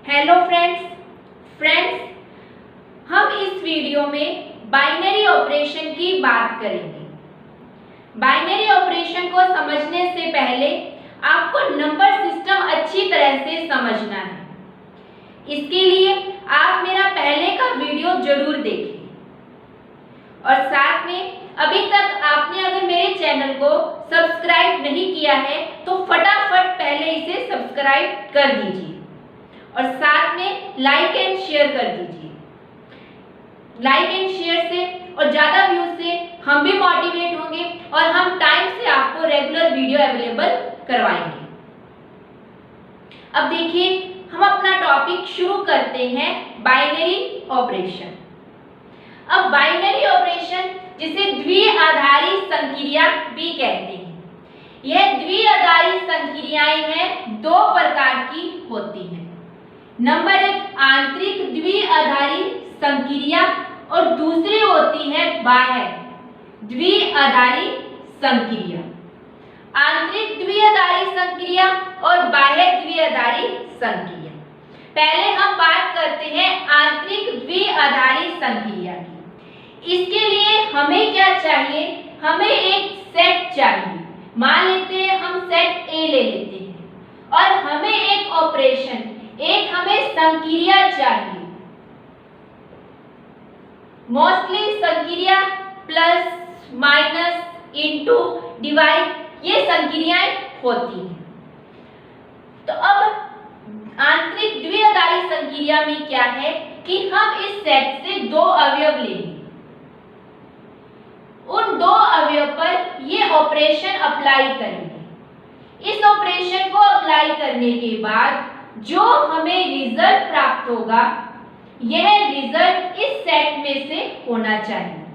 Hello friends, हम इस video में बाइनरी ऑपरेशन की बात करेंगे। बाइनरी ऑपरेशन को समझने से पहले आपको नंबर सिस्टम अच्छी तरह से समझना है। इसके लिए आप मेरा पहले का वीडियो जरूर देखें और साथ में अभी तक आपने अगर मेरे चैनल को सब्सक्राइब नहीं किया है तो फटाफट पहले इसे सब्सक्राइब कर दीजिए और साथ में लाइक एंड शेयर कर दीजिए। लाइक एंड शेयर से और ज़्यादा व्यूज से हम भी मोटिवेट होंगे और हम टाइम से आपको रेगुलर वीडियो अवेलेबल करवाएंगे। अब देखिए, हम अपना टॉपिक शुरू करते हैं बाइनरी ऑपरेशन। अब बाइनरी ऑपरेशन जिसे द्विआधारी संक्रिया भी कहते हैं, यह द्विआधारी संक्रियाएं हैं, दो प्रकार की होती हैं। नंबर एक आंतरिक द्विआधारी संक्रिया और दूसरी होती है बाह्य द्विआधारी संक्रिया। आंतरिक द्विआधारी संक्रिया और बाह्य द्विआधारी संक्रिया। पहले हम बात करते हैं आंतरिक द्विआधारी संक्रिया की। इसके लिए हमें क्या चाहिए? हमें एक सेट चाहिए। मान लेते हैं हम सेट ए ले लेते हैं और हमें एक ऑपरेशन, एक हमें संक्रिया चाहिए। मोस्टली संक्रिया प्लस माइनस इनटू डिवाइड, ये संक्रियाएं होती हैं। तो अब आंतरिक द्विआधारी संक्रिया में क्या है कि हम इस सेट से दो अवयव लेंगे। उन दो अवयव पर ये ऑपरेशन अप्लाई करेंगे। इस ऑपरेशन को अप्लाई करने के बाद जो हमें रिजल्ट प्राप्त होगा, यह रिजल्ट इस सेट में से होना चाहिए।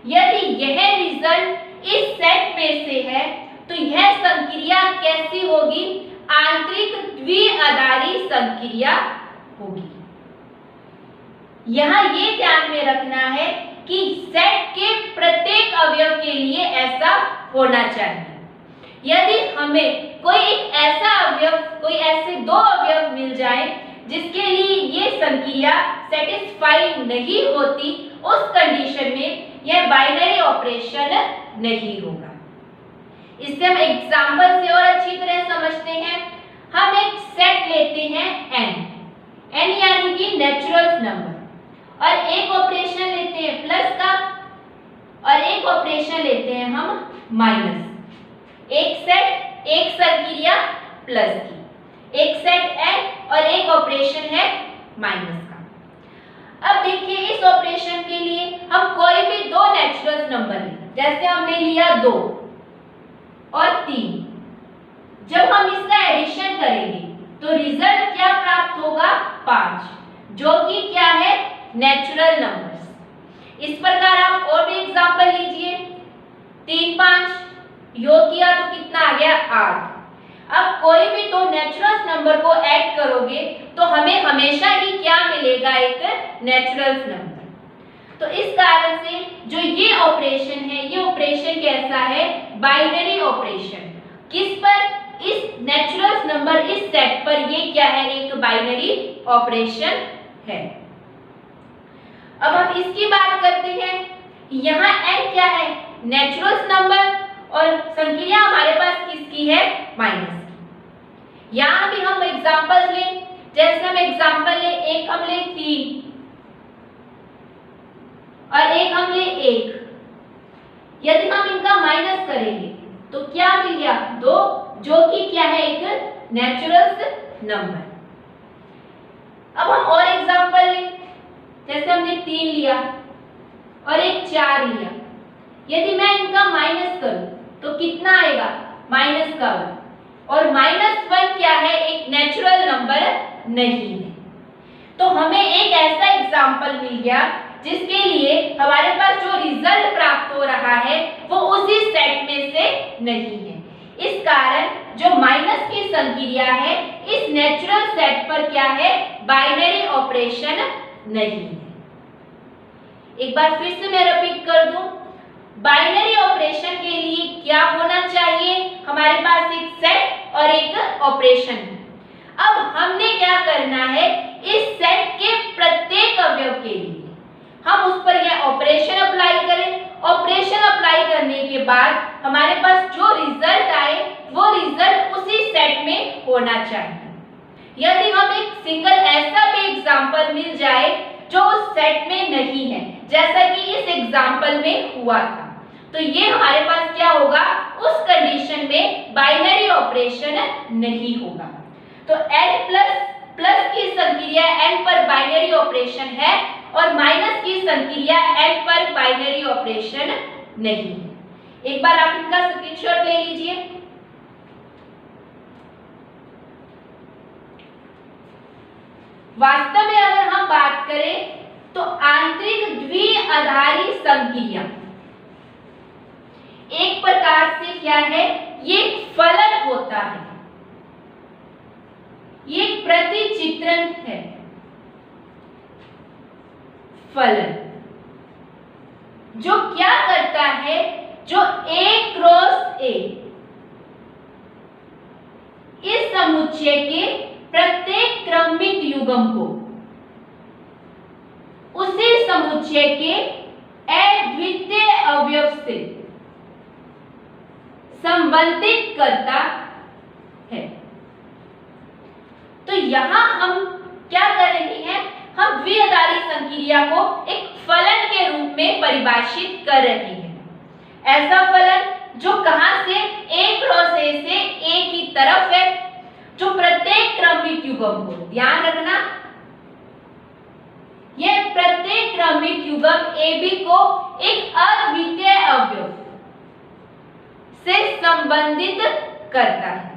यदि यह रिजल्ट इस सेट में से है तो यह संक्रिया कैसी होगी? आंतरिक द्विआधारी संक्रिया होगी। यहाँ ये ध्यान में रखना है कि सेट के प्रत्येक अवयव के लिए ऐसा होना चाहिए। यदि हमें कोई एक ऐसा अवयव, कोई ऐसे दो अवयव मिल जाए जिसके लिए ये संक्रिया सेटिस्फाई नहीं होती, उस कंडीशन में यह बाइनरी ऑपरेशन नहीं होगा। इससे हम एग्जांपल से और अच्छी तरह समझते हैं। हम एक सेट लेते हैं n यानी कि नेचुरल नंबर, और एक ऑपरेशन लेते हैं प्लस का और एक ऑपरेशन लेते हैं हम माइनस। एक सेट, एक संक्रिया प्लस की, एक सेट n और एक ऑपरेशन है माइनस का। अब देखिए, इस ऑपरेशन के लिए हम कोई भी दो नेचुरल नंबर लें, जैसे हमने लिया 2 और 3। जब हम इसका एडिशन करेंगे तो रिजल्ट क्या प्राप्त होगा? 5, जो कि क्या है? Natural numbers. इस प्रकार आप और भी एग्जांपल लीजिए। 3 5 योग किया तो कितना आ गया? 8। अब कोई भी दो नेचुरल नंबर को ऐड करोगे तो हमें हमेशा ही क्या मिलेगा? एक नेचुरल नंबर। तो इस कारण से जो ये ऑपरेशन है, ये ऑपरेशन कैसा है? Binary operation. किस पर? इस नेचुरल नंबर, इस सेट पर ये क्या है? एक बाइनरी ऑपरेशन है। अब हम इसकी बात करते हैं। यहाँ n क्या है? नेचुरल नंबर, और संक्रिया हमारे पास किसकी है? माइनस की। यहाँ भी हम एग्जांपल्स लें, जैसे हम एग्जांपल ले, एक हम ले 3 और एक हम ले 1। यदि हम इनका माइनस करेंगे तो क्या मिल गया? 2, जो कि क्या है? एक नेचुरल नंबर। अब हम और एग्जांपल लें, जैसे हमने 3 लिया और एक 4 लिया। यदि मैं इनका माइनस करूं तो कितना आएगा? -1। और -1 क्या है? एक नेचुरल नंबर नहीं है। तो हमें एक ऐसा एग्जांपल मिल गया जिसके लिए हमारे पास जो रिजल्ट प्राप्त हो रहा है वो उसी सेट में से नहीं है। इस कारण जो माइनस की संक्रिया है, इस नेचुरल सेट पर क्या है? बाइनरी ऑपरेशन नहीं है। एक बार फिर से मैं रिपीट कर दूं, बाइनरी ऑपरेशन के लिए क्या होना चाहिए? हमारे पास एक सेट और एक ऑपरेशन है। अब हमने क्या करना है इस सेट के प्रत्येक अवयव के लिए, हम उस पर यह ऑपरेशन अप्लाई करें। ऑपरेशन अप्लाई करने के बाद हमारे पास जो रिजल्ट आए वो रिजल्ट उसी सेट में होना चाहिए। यदि हम एक सिंगल ऐसा भी एग्जाम्पल मिल जाए जो उस सेट में नहीं है, जैसा कि इस एग्जाम्पल में हुआ था, तो ये हमारे पास क्या होगा, उस कंडीशन में बाइनरी ऑपरेशन नहीं होगा। तो n प्लस की संक्रिया n पर बाइनरी ऑपरेशन है और माइनस की संक्रिया n पर बाइनरी ऑपरेशन नहीं है। एक बार आप इनका स्क्रीनशॉट ले लीजिए। वास्तव में अगर हम बात करें तो आंतरिक द्विआधारी संक्रिया एक प्रकार से क्या है, ये फलन होता है, ये प्रतिचित्रण है। फलन जो क्या करता है, जो A क्रॉस A इस समुच्चय के प्रत्येक क्रमिक युग्म को उसी समुच्चय के अद्वितीय अवयव से संबंधित करता है। तो यहां हम क्या कर रहे हैं, हम द्विआधारी संक्रिया को एक फलन के रूप में परिभाषित कर रहे हैं। ऐसा फलन जो कहां से, A क्रॉस A से A की तरफ है, जो प्रत्येक क्रमिक युग्म को, ध्यान रखना, यह प्रत्येक क्रमिक युग्म AB को एक अद्वितीय अवयव से संबंधित करता है।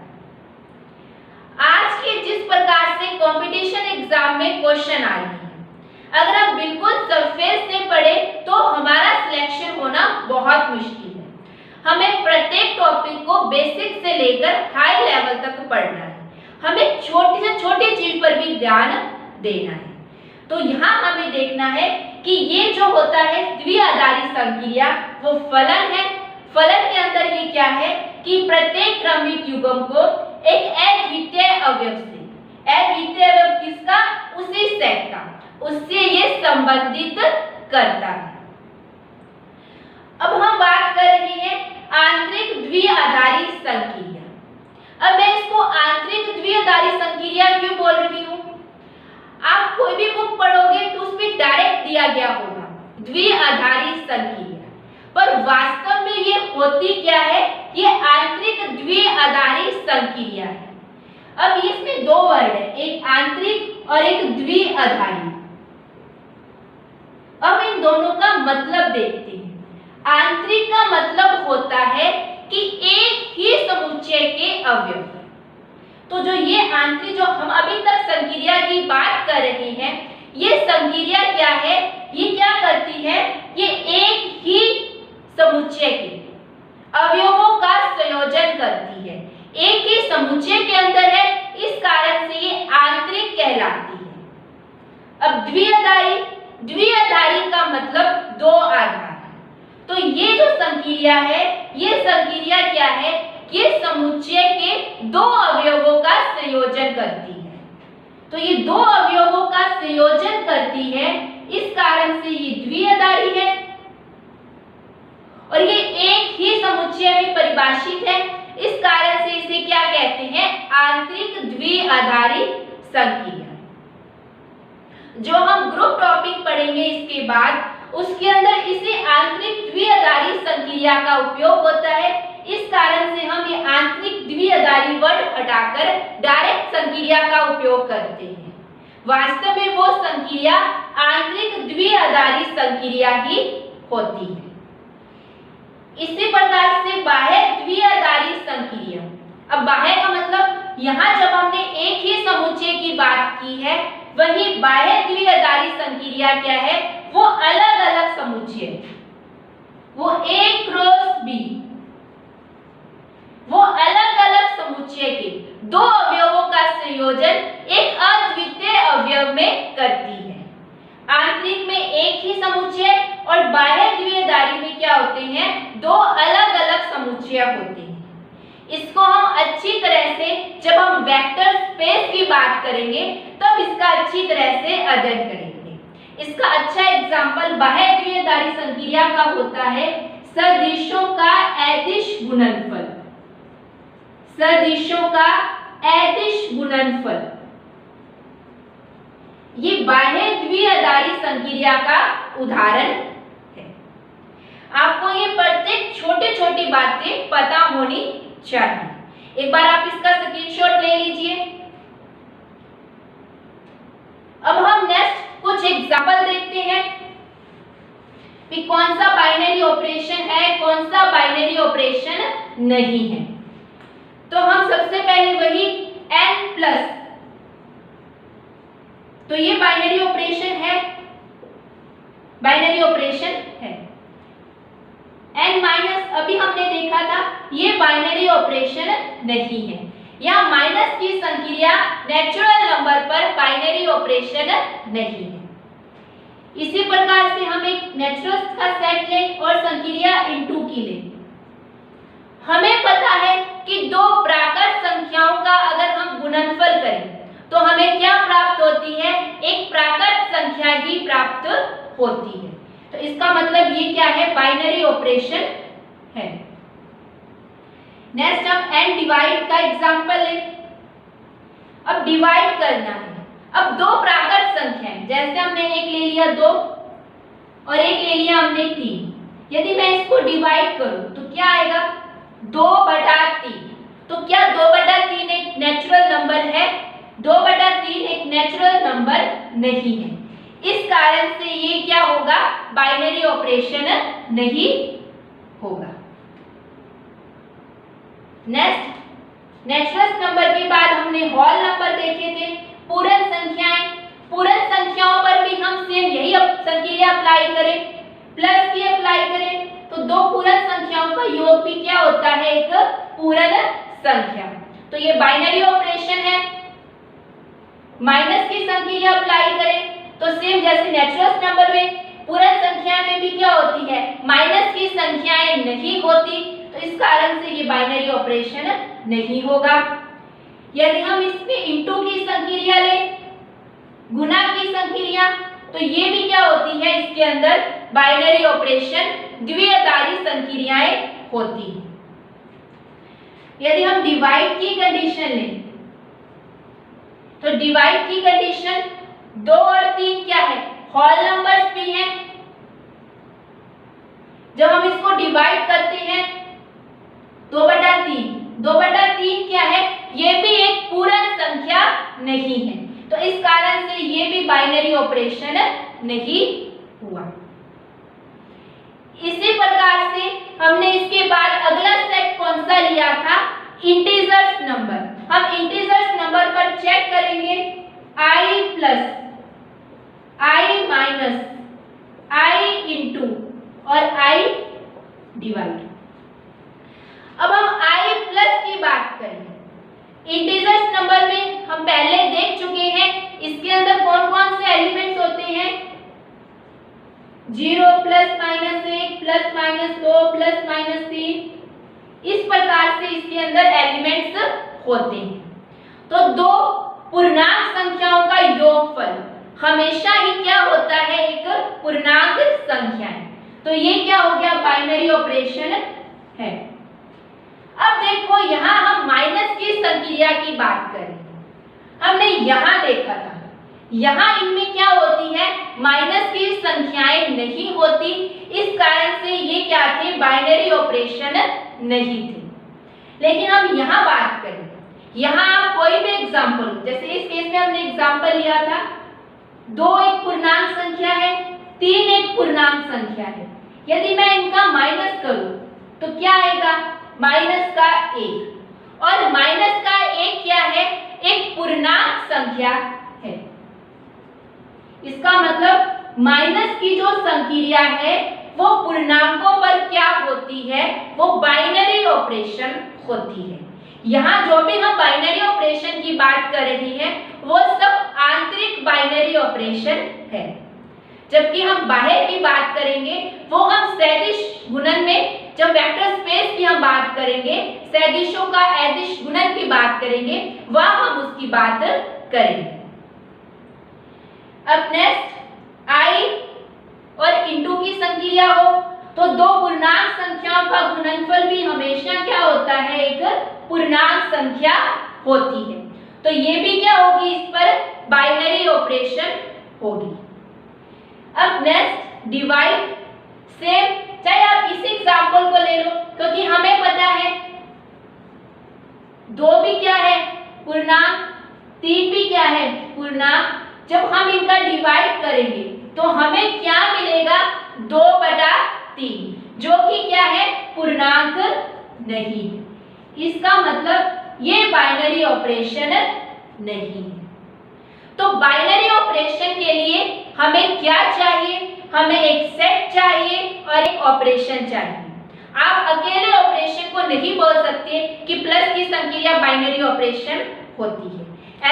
आज के जिस प्रकार से कंपटीशन एग्जाम में क्वेश्चन आ रहे हैं, अगर हम बिल्कुल सरफेस से पढ़े तो हमारा सिलेक्शन होना बहुत मुश्किल है। हमें प्रत्येक टॉपिक को बेसिक से लेकर हाई लेवल तक पढ़ना है, हमें छोटी से छोटी चीज पर भी ध्यान देना है। तो यहाँ हमें देखना है कि ये जो होता है द्विआधारी संक्रिया वो फलन है। फलन के अंदर ये क्या है कि प्रत्येक क्रमिक युग्म को एक अद्वितीय अवयव से, अद्वितीय अवयव किसका, उसी सेट का, उससे ये संबंधित करता है। अब हम बात कर रहे हैं आंतरिक द्विआधारी संक्रिया। अब मैं इसको आंतरिक द्विआधारी संक्रिया क्यों बोल रही हूँ, आप कोई भी बुक पढ़ोगे तो उसमें डायरेक्ट दिया गया होगा द्विआधारी संक्रिया, पर वास्तव में ये होती क्या है, ये आंतरिक द्विआधारी संक्रिया है। अब इसमें दो वर्ड है, एक आंतरिक और एक द्विआधारी। अब इन दोनों का मतलब देखते हैं। आंतरिक का मतलब होता है कि एक ही समुच्चय के अवयव। तो जो ये आंतरिक, जो हम अभी तक संक्रिया की बात कर रहे हैं, ये संक्रिया क्या है, ये क्या करती है, ये एक ही समुच्चय के अवयवों का संयोजन करती है, एक ही समुच्चय के अंदर है, इस कारण से ये आंतरिक कहलाती है। अब द्विआधारी, द्विआधारी का मतलब दो आधार। तो ये जो संक्रिया है, ये संक्रिया क्या है, ये समुच्चय के दो अवयवों का संयोजन करती है। तो ये दो अवयवों का संयोजन करती है, इस कारण से ये द्विआधारी है और ये एक ही समुच्चय में परिभाषित है, इस कारण से इसे क्या कहते हैं, आंतरिक द्विआधारी संक्रिया। जो हम ग्रुप टॉपिक पढ़ेंगे इसके बाद, उसके अंदर इसे आंतरिक द्विआधारी संक्रिया का उपयोग होता है, इस कारण से हम ये आंतरिक द्विआधारी वर्ड हटाकर डायरेक्ट संक्रिया का उपयोग करते हैं। वास्तव में वो संक्रिया आंतरिक द्विआधारी संक्रिया ही होती है। इसी प्रकार से बाह्य द्विआधारी संक्रिया। अब बाह्य का मतलब, यहाँ जब हमने एक ही समुच्चय की बात की है, वही बाह्य द्विआधारी संक्रिया क्या है, वो अलग अलग समुच्चय, वो A क्रॉस B, वो अलग अलग समुच्चय के दो अवयवों का संयोजन एक अद्वितीय अवयव में करती है। आंतरिक में एक ही समुच्चय और बाह्य द्विआधारी में क्या होते हैं, दो अलग अलग समुच्चय होते हैं। इसको हम अच्छी तरह से जब हम वेक्टर स्पेस की बात करेंगे तब इसका अच्छी तरह से अध्ययन करेंगे। इसका अच्छा एग्जाम्पल बाह्य द्विआधारी संक्रिया का होता है सदिशों का अदिश गुणनफल। सदिशों का अदिश गुणनफल ये बाह्य द्विआधारी संक्रिया का उदाहरण है। आपको ये प्रत्येक छोटी छोटी बातें पता होनी चाहिए। एक बार आप इसका स्क्रीनशॉट ले लीजिए। अब हम नेक्स्ट कुछ एग्जांपल देखते हैं कि कौन सा बाइनरी ऑपरेशन है, कौन सा बाइनरी ऑपरेशन नहीं है। तो हम सबसे पहले वही n प्लस, तो ये बाइनरी ऑपरेशन है, बाइनरी ऑपरेशन है। n माइनस अभी हमने देखा था, ये बाइनरी ऑपरेशन नहीं है। यहाँ माइनस की संक्रिया नेचुरल नंबर पर बाइनरी ऑपरेशन नहीं है। इसी प्रकार से हम एक नेचुरल्स का सेट लें और संक्रिया इनटू की लें। हमें पता है कि दो प्राकृत संख्याओं का अगर हम गुणनफल करें तो हमें क्या प्राप्त होती है, एक प्राकृत संख्या ही प्राप्त होती है। तो इसका मतलब ये क्या है, बाइनरी ऑपरेशन है। नेक्स्ट हम n डिवाइड का एग्जांपल लें। अब डिवाइड करना है। अब दो प्राकृत संख्याएं, जैसे हमने एक ले लिया 2 और एक ले लिया हमने 3। यदि मैं इसको डिवाइड करूं तो क्या आएगा, 2/3। तो क्या 2/3 एक नेचुरल नंबर है? 2/3 एक नेचुरल नंबर नहीं है। इस कारण से ये क्या होगा, बाइनरी ऑपरेशन नहीं होगा। नेक्स्ट नेचुरल नंबर के बाद हमने होल नंबर देखे थे, पूर्ण संख्याएं। पूर्ण संख्याओं पर भी हम सेम यही संक्रिया अप्लाई करें, प्लस की अप्लाई करें तो दो पूर्ण संख्याओं का योग भी क्या होता है, एक पूर्ण संख्या। तो ये बाइनरी ऑपरेशन है। माइनस की संक्रिया अप्लाई करें तो सेम जैसे नेचुरल नंबर में पूर्ण संख्या में भी क्या होती है, माइनस की संख्याएं नहीं होती। तो इस कारण से ये बाइनरी ऑपरेशन नहीं होगा। यदि हम इसमें इनटू की संक्रिया लें, गुना की संक्रिया, तो ये भी क्या होती है, इसके अंदर बाइनरी ऑपरेशन द्विआधारी संक्रियाएं होती हैं। यदि हम डिवाइड की कंडीशन लें तो डिवाइड की कंडीशन 2 और 3 क्या है, होल नंबर्स भी हैं। जब हम इसको डिवाइड करते हैं 2/3, 2/3 क्या है, ये भी एक पूर्ण संख्या नहीं है। तो इस कारण से ये भी बाइनरी ऑपरेशन नहीं हुआ। इसी प्रकार से हमने इसके बाद अगला सेट कौन सा लिया था, इंटीजर्स नंबर। हम इंटीजर्स नंबर पर चेक करेंगे, i plus, i minus, i into और i डिवाइड। अब हम i प्लस की बात करें। इंटीजर्स नंबर में हम पहले देख चुके हैं, इसके अंदर कौन कौन से एलिमेंट्स होते हैं, 0 plus minus 1 plus minus 2 plus minus 3। इस प्रकार से इसके अंदर एलिमेंट्स होते हैं। तो दो पूर्णांक संख्याओं का योगफल हमेशा ही क्या होता है, एक पूर्णांक संख्या है। तो ये क्या हो गया, बाइनरी ऑपरेशन है। अब देखो यहाँ हम माइनस की संक्रिया की बात करें। हमने यहाँ देखा था, यहाँ इनमें क्या होती है, माइनस की संख्याएं नहीं होती। इस कारण से ये क्या थे, बाइनरी ऑपरेशन नहीं थे। लेकिन हम यहाँ बात करें, यहाँ आप कोई भी एग्जाम्पल, जैसे इस केस में हमने एग्जाम्पल लिया था, 2 एक पूर्णांक संख्या है, 3 एक पूर्णांक संख्या है। यदि मैं इनका माइनस करूं तो क्या आएगा, माइनस का 1। और माइनस का 1 क्या है, एक पूर्णांक संख्या है। इसका मतलब माइनस की जो संक्रिया है वो पूर्णांकों पर क्या होती है, वो बाइनरी ऑपरेशन होती है। यहाँ जो भी हम बाइनरी ऑपरेशन की बात कर रही हैं वो सब आंतरिक बाइनरी ऑपरेशन है। जबकि हम बाहर की बात करेंगे वो हम सदिश गुणन में, जब वेक्टर स्पेस की हम बात करेंगे, सदिशों का अदिश गुणन की बात करेंगे, वह हम उसकी बात करेंगे। अब नेक्स्ट आई और इंटू की संक्रिया हो तो दो पूर्णांक संख्याओं का गुणनफल भी हमेशा क्या होता है, एक पूर्णांक संख्या होती है। तो ये भी क्या होगी, इस पर बाइनरी ऑपरेशन होगी। अब नेक्स्ट डिवाइड, सेम, चाहे आप इस एग्जांपल को ले लो, क्योंकि हमें पता है दो भी क्या है पूर्णांक, तीन भी क्या है पूर्णांक। जब हम इनका डिवाइड करेंगे तो हमें क्या मिलेगा, 2/3, जो कि क्या है पूर्णांक नहीं है। इसका मतलब ये बाइनरी ऑपरेशन नहीं है। तो बाइनरी ऑपरेशन के लिए हमें क्या चाहिए, हमें एक सेट चाहिए और एक ऑपरेशन चाहिए। आप अकेले ऑपरेशन को नहीं बोल सकते कि प्लस की संक्रिया बाइनरी ऑपरेशन होती है,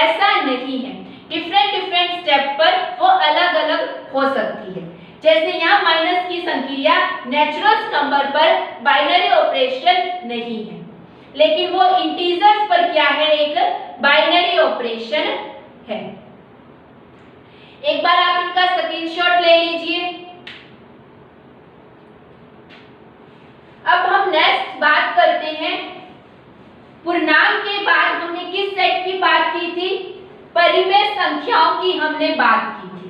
ऐसा नहीं है। डिफरेंट स्टेप पर वो अलग अलग हो सकती है। जैसे यहाँ माइनस की संक्रिया नेचुरल नंबर पर बाइनरी ऑपरेशन नहीं है, लेकिन वो इंटीजर्स पर क्या है, एक बाइनरी ऑपरेशन है। एक बार आप इनका स्क्रीनशॉट ले लीजिए। अब हम नेक्स्ट बात करते हैं, पूर्णांक के बाद हमने किस सेट की बात की थी, परिमेय संख्याओं की हमने बात की थी।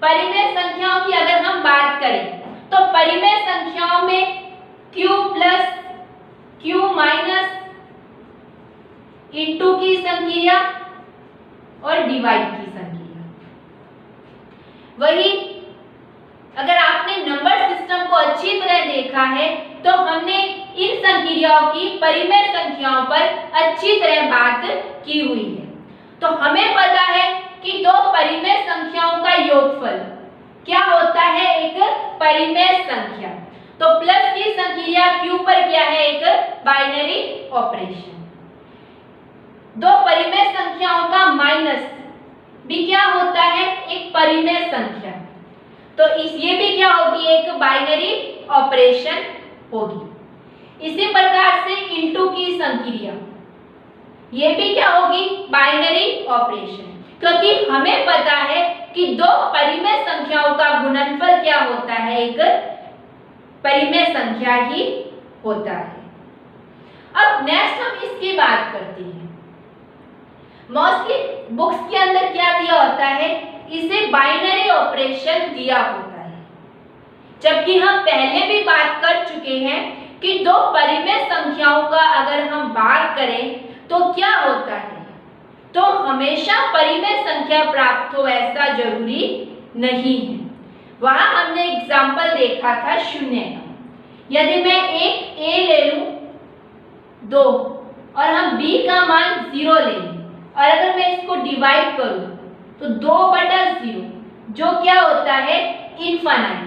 परिमेय संख्याओं की अगर हम बात करें तो परिमेय संख्याओं में q plus q minus into की संक्रिया और डिवाइड की संक्रिया। वही अगर आपने नंबर सिस्टम को अच्छी तरह देखा है तो हमने इन संक्रियाओं की परिमेय संख्याओं पर अच्छी तरह बात की हुई है। तो हमें पता है कि दो परिमेय संख्याओं का योगफल क्या होता है, एक परिमेय संख्या। तो प्लस की संक्रिया q पर क्या है, एक बाइनरी ऑपरेशन। दो परिमेय संख्याओं का माइनस भी क्या होता है, एक परिमेय संख्या। तो ये भी क्या होगी, एक बाइनरी ऑपरेशन होगी। इसी प्रकार से इंटू की संक्रिया, ये भी क्या होगी, बाइनरी ऑपरेशन, क्योंकि हमें पता है कि दो परिमेय संख्याओं का गुणनफल क्या होता है, एक परिमेय संख्या ही होता है। अब नेक्स्ट हम इसकी बात करते हैं। मोस्टली बुक्स के अंदर क्या दिया होता है, इसे बाइनरी ऑपरेशन दिया होता है, जबकि हम पहले भी बात कर चुके हैं कि दो परिमेय संख्याओं का अगर हम बात करें तो क्या होता है, तो हमेशा परिमेय संख्या प्राप्त हो ऐसा जरूरी नहीं है। वहां हमने एग्जाम्पल देखा था शून्य का। यदि मैं एक a ले लूं 2 और हम b का मान 0 ले लें और अगर मैं इसको डिवाइड करूं तो 2/0 जो क्या होता है, इनफाइनाइट।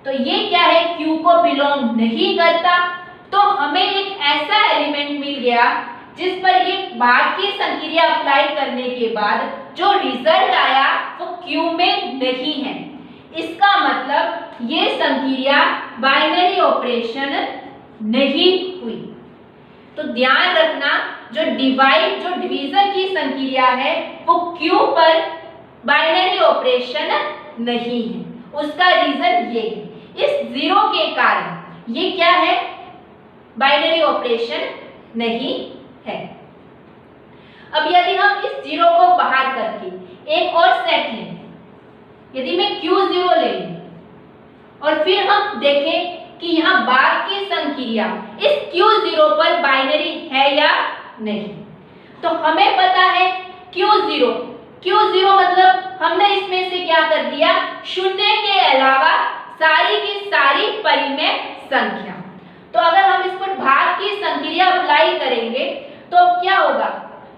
तो ये क्या है, q को बिलोंग नहीं करता। तो हमें एक ऐसा एलिमेंट मिल गया जिस पर ये बाद की संक्रिया अप्लाई करने के बाद जो रिजल्ट आया वो q में नहीं है। इसका मतलब ये संक्रिया बाइनरी ऑपरेशन नहीं हुई। तो ध्यान रखना, जो डिवीजन की संक्रिया है वो q पर बाइनरी ऑपरेशन नहीं है। उसका रीजन ये है, इस जीरो के कारण ये क्या है, बाइनरी ऑपरेशन नहीं है। अब यदि हम इस जीरो को बाहर करके एक और सेट लें, यदि मैं q0 ले लूं और फिर हम देखें कि यहाँ बाद की संक्रिया इस q0 पर बाइनरी है या नहीं, तो हमें पता है q0 मतलब हमने इसमें से क्या कर दिया, शून्य के अलावा सारी की सारी परिमेय संख्या। तो अगर हम इस पर भाग की संक्रिया अप्लाई करेंगे तो क्या होगा,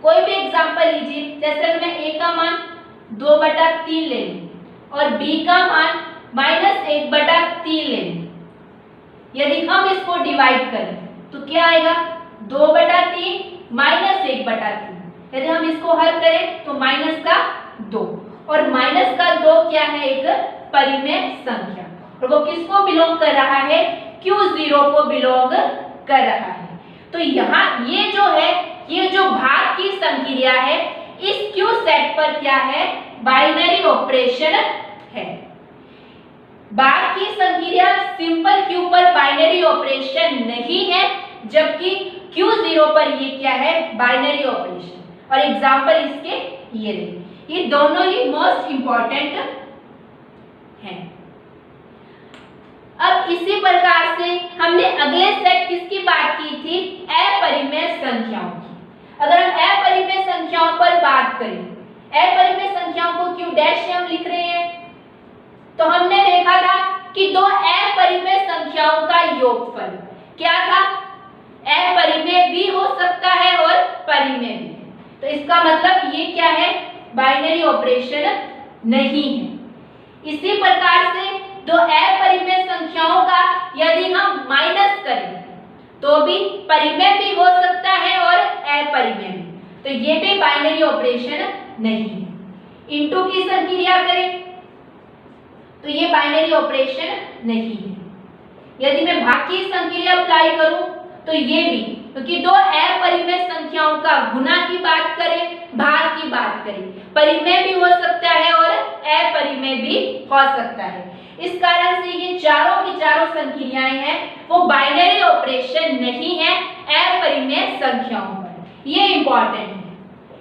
कोई भी एग्जांपल लीजिए। जैसे अगर मैं a का मान 2/3 ले लूं और b का मान -1/3 ले लूं, यदि हम इसको डिवाइड करें तो क्या आएगा, 2/3 -1/3। यदि हम इसको हल करें तो -2। और माइनस का 2 क्या है, एक परिमेय संख्या, और वो किसको बिलोंग कर रहा है, Q0 को बिलोंग कर रहा है। तो यहाँ ये जो है, ये जो भाग की संक्रिया है, इस Q सेट पर क्या है, बाइनरी ऑपरेशन है। भाग की संक्रिया सिंपल Q पर बाइनरी ऑपरेशन नहीं है, जबकि Q0 पर ये क्या है, बाइनरी ऑपरेशन। और एग्जांपल इसके ये रहे, ये दोनों ही मोस्ट इंपॉर्टेंट हैं। अब इसी प्रकार से हमने अगले सेट किसकी बात की थी, अपरिमेय संख्याओं की। अगर हम अपरिमेय संख्याओं पर बात करें, अपरिमेय संख्याओं को Q डैश से हम लिख रहे हैं, तो हमने देखा था कि दो अपरिमेय संख्याओं का योगफल क्या था, अपरिमेय भी हो सकता है और परिमेय भी। तो इसका मतलब ये क्या है, बाइनरी ऑपरेशन नहीं है। इसी प्रकार से दो अपरिमेय संख्याओं का यदि हम माइनस करें तो भी परिमेय भी हो सकता है और अपरिमेय भी, तो ये भी बाइनरी ऑपरेशन नहीं है। इनटू की संक्रिया करें तो ये बाइनरी ऑपरेशन नहीं है। यदि मैं भाग की संक्रिया अप्लाई करूं तो ये भी, क्योंकि दो अपरिमेय संख्याओं का गुना की बात करें, भाग की बात करें, परिमेय भी हो सकता है और अपरिमेय भी हो सकता है। इस कारण से ये चारों की चारों संक्रियाएं हैं वो बाइनरी ऑपरेशन नहीं है अपरिमेय संख्याओं पर। ये इंपॉर्टेंट है,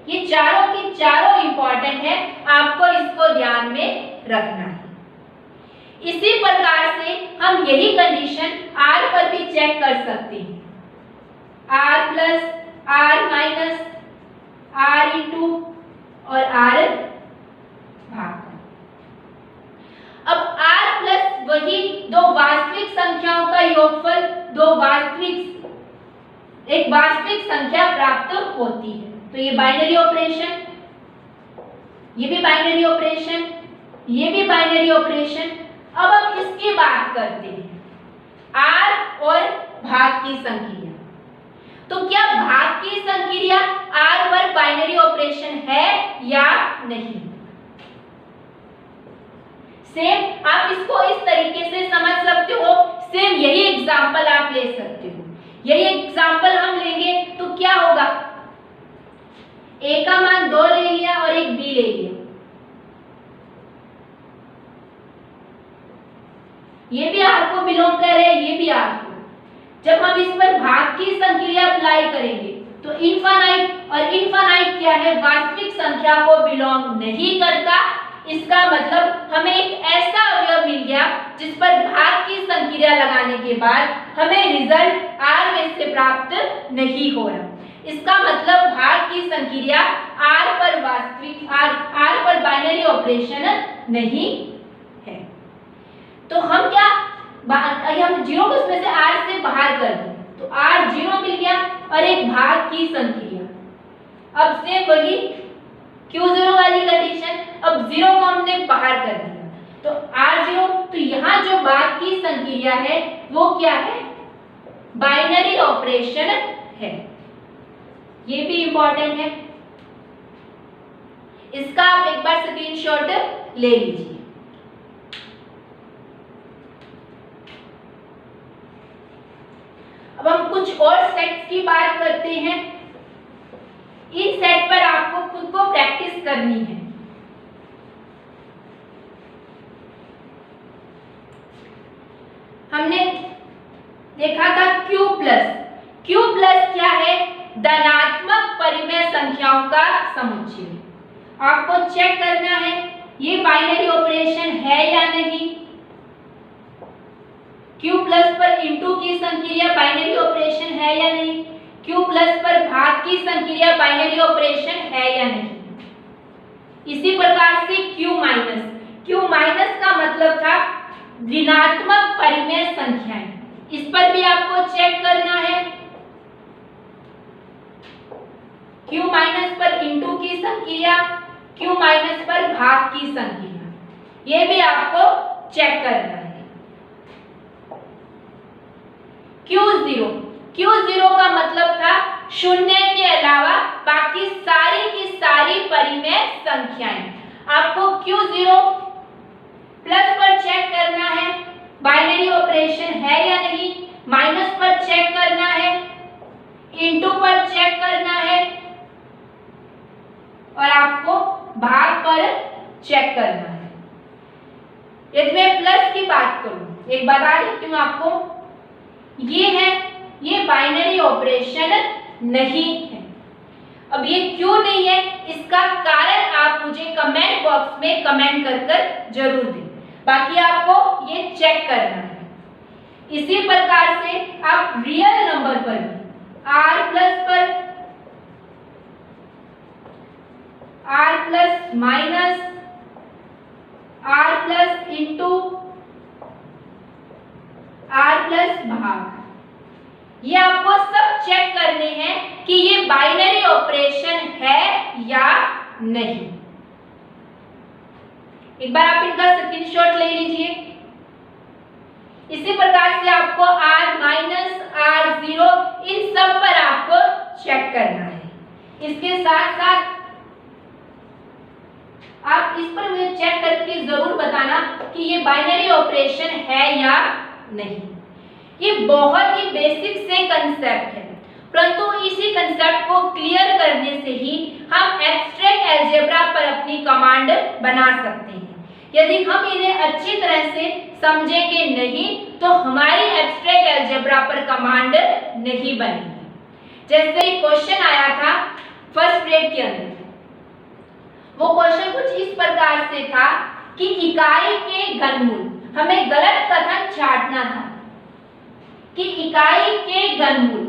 ये चारों की चारों इंपॉर्टेंट है, आपको इसको ध्यान में रखना है। इसी प्रकार से हम यही कंडीशन R पर भी चेक कर सकते हैं, R plus R minus R into और R भाग। अब R प्लस वही दो वास्तविक संख्याओं का योगफल, दो वास्तविक, एक वास्तविक संख्या प्राप्त होती है, तो ये बाइनरी ऑपरेशन, ये भी बाइनरी ऑपरेशन, ये भी बाइनरी ऑपरेशन। अब हम इसकी बात करते हैं, R और भाग की संक्रिया। तो क्या भाग की संक्रिया R पर बाइनरी ऑपरेशन है या नहीं? सेम आप इसको इस तरीके से समझ सकते हो, सेम यही एग्जांपल आप ले सकते हो। यही एग्जांपल हम लेंगे तो क्या होगा, A का मान 2 ले लिया और एक B ले लिया, ये भी R को बिलोंग कर रहे हैं, ये भी R को। जब हम इस पर भाग की संक्रिया अप्लाई करेंगे तो इनफाइनाइट, और इनफाइनाइट क्या है, वास्तविक संख्या को बिलोंग नहीं करता। इसका मतलब हमें एक ऐसा अवयव मिल गया जिस पर भाग की संक्रिया लगाने के बाद हमें रिजल्ट R में से प्राप्त नहीं हो रहा। इसका मतलब भाग की संक्रिया R पर वास्तविक, R पर बाइनरी ऑपरेशन नहीं है। तो हम क्या, हम 0 को इसमें से R से बाहर कर दें तो R 0 मिल गया और एक भाग की संक्रिया। अब से वही Q0 वाली कंडीशन, अब 0 को हमने बाहर कर दिया तो R0, तो यहाँ जो भाग की संक्रिया है वो क्या है, बाइनरी ऑपरेशन है। ये भी इंपॉर्टेंट है, इसका आप एक बार स्क्रीनशॉट ले लीजिए। अब हम कुछ और सेट्स की बात करते हैं। इन सेट पर आपको खुद को प्रैक्टिस करनी है। हमने देखा था Q प्लस, Q प्लस क्या है, धनात्मक परिमेय संख्याओं का समुच्चय। आपको चेक करना है ये बाइनरी ऑपरेशन है या नहीं। Q प्लस पर इंटू की संक्रिया बाइनरी ऑपरेशन है या नहीं, Q प्लस पर भाग की संक्रिया बाइनरी ऑपरेशन है या नहीं। इसी प्रकार से Q माइनस, Q माइनस का मतलब था ऋणात्मक परिमेय संख्याएं, इस पर भी आपको चेक करना है। Q माइनस पर इंटू की संक्रिया, Q माइनस पर भाग की संक्रिया, ये भी आपको चेक करना है। Q0, Q0 का मतलब था शून्य के अलावा बाकी सारी की सारी परिमेय संख्याएं। आपको Q0 प्लस पर चेक करना है बाइनरी ऑपरेशन है या नहीं, माइनस पर चेक करना है, इनटू पर चेक करना है और आपको भाग पर चेक करना है। यदि मैं प्लस की बात करूं, एक बता देती हूं आपको, ये बाइनरी ऑपरेशन नहीं है। अब ये क्यों नहीं है, इसका कारण आप मुझे कमेंट बॉक्स में कमेंट कर जरूर दें। बाकी आपको ये चेक करना है। इसी प्रकार से आप रियल नंबर पर भी r प्लस पर r plus minus r plus into r plus भाग, ये आपको सब चेक करने हैं कि ये बाइनरी ऑपरेशन है या नहीं। एक बार आप इनका स्क्रीनशॉट ले लीजिए। इसी प्रकार से आपको r माइनस r0 इन सब पर आपको चेक करना है। इसके साथ साथ आप इस पर मुझे चेक करके जरूर बताना कि ये बाइनरी ऑपरेशन है या नहीं। ये बहुत ही बेसिक से कंसेप्ट है, परंतु इसी कंसेप्ट को क्लियर करने से ही हम एब्स्ट्रैक्ट अलजेब्रा पर अपनी कमांड बना सकते हैं। यदि हम इन्हें अच्छी तरह से समझेंगे नहीं तो हमारी एब्स्ट्रैक्ट अलजेब्रा पर कमांड नहीं बनेगी। जैसे एक क्वेश्चन आया था फर्स्ट ग्रेड के अंदर, वो क्वेश्चन कुछ इस प्रकार से था कि इकाई के घनमूल, हमें गलत कथन छांटना था कि इकाई के घनमूल,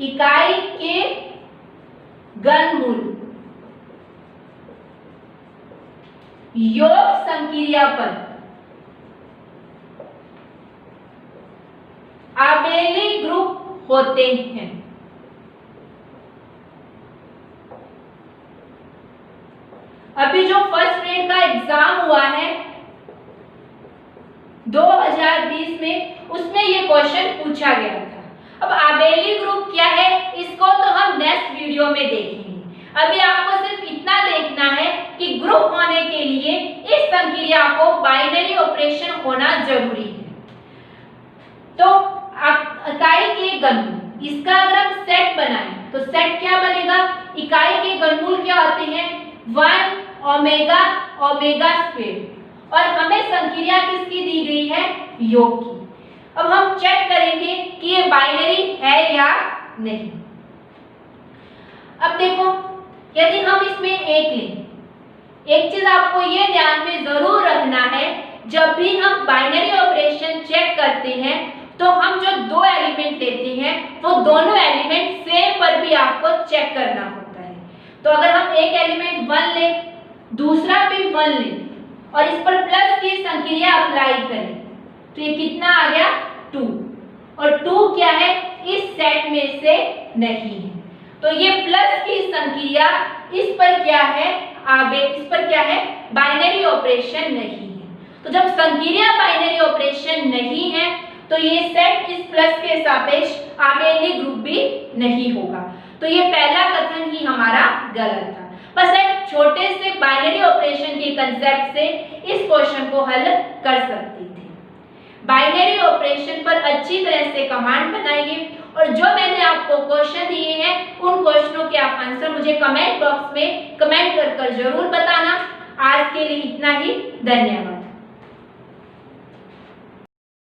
इकाई के घनमूल योग संक्रिया पर आबेली ग्रुप होते हैं। अभी जो फर्स्ट ग्रेड का एग्जाम हुआ है 2020 में, उसमें ये क्वेश्चन पूछा गया था। अब आबेली ग्रुप क्या है, इसको तो हम नेक्स्ट वीडियो में देखेंगे। अभी आपको सिर्फ इतना देखना है कि ग्रुप होने के लिए इस संक्रिया को बाइनरी ऑपरेशन होना जरूरी है। तो इकाई के घनमूल, इसका अगर हम सेट बनाएं तो सेट क्या बनेगा, इकाई के घनमूल क्या होते हैं 1 ओमेगा ओमेगा स्क्वायर, और हमें संक्रिया किसकी दी गई है, योग की। अब हम चेक करेंगे कि ये बाइनरी है या नहीं। अब देखो, यदि हम इसमें एक लें, एक चीज आपको ये ध्यान में जरूर रखना है, जब भी हम बाइनरी ऑपरेशन चेक करते हैं तो हम जो दो एलिमेंट लेते हैं वो दोनों एलिमेंट सेम पर भी आपको चेक करना होता है। तो अगर हम एक एलिमेंट 1 लें, दूसरा भी 1 लें और इस पर प्लस की संक्रिया अप्लाई करें तो ये कितना आ गया 2, और 2 क्या है, इस सेट में से नहीं है। तो ये प्लस की संक्रिया इस पर क्या है, इस पर क्या है, बाइनरी ऑपरेशन नहीं है। तो जब संक्रिया बाइनरी ऑपरेशन नहीं है तो ये सेट इस प्लस के सापेक्ष आबेली ग्रुप भी नहीं होगा। तो ये पहला कथन ही हमारा गलत था। बस एक छोटे से बाइनरी ऑपरेशन के कंसेप्ट से इस क्वेश्चन को हल कर सकते थे। बाइनरी ऑपरेशन पर अच्छी तरह से कमांड बनाइए, और जो मैंने आपको क्वेश्चन दिए हैं उन क्वेश्चनों के आप आंसर मुझे कमेंट बॉक्स में कमेंट कर जरूर बताना। आज के लिए इतना ही, धन्यवाद।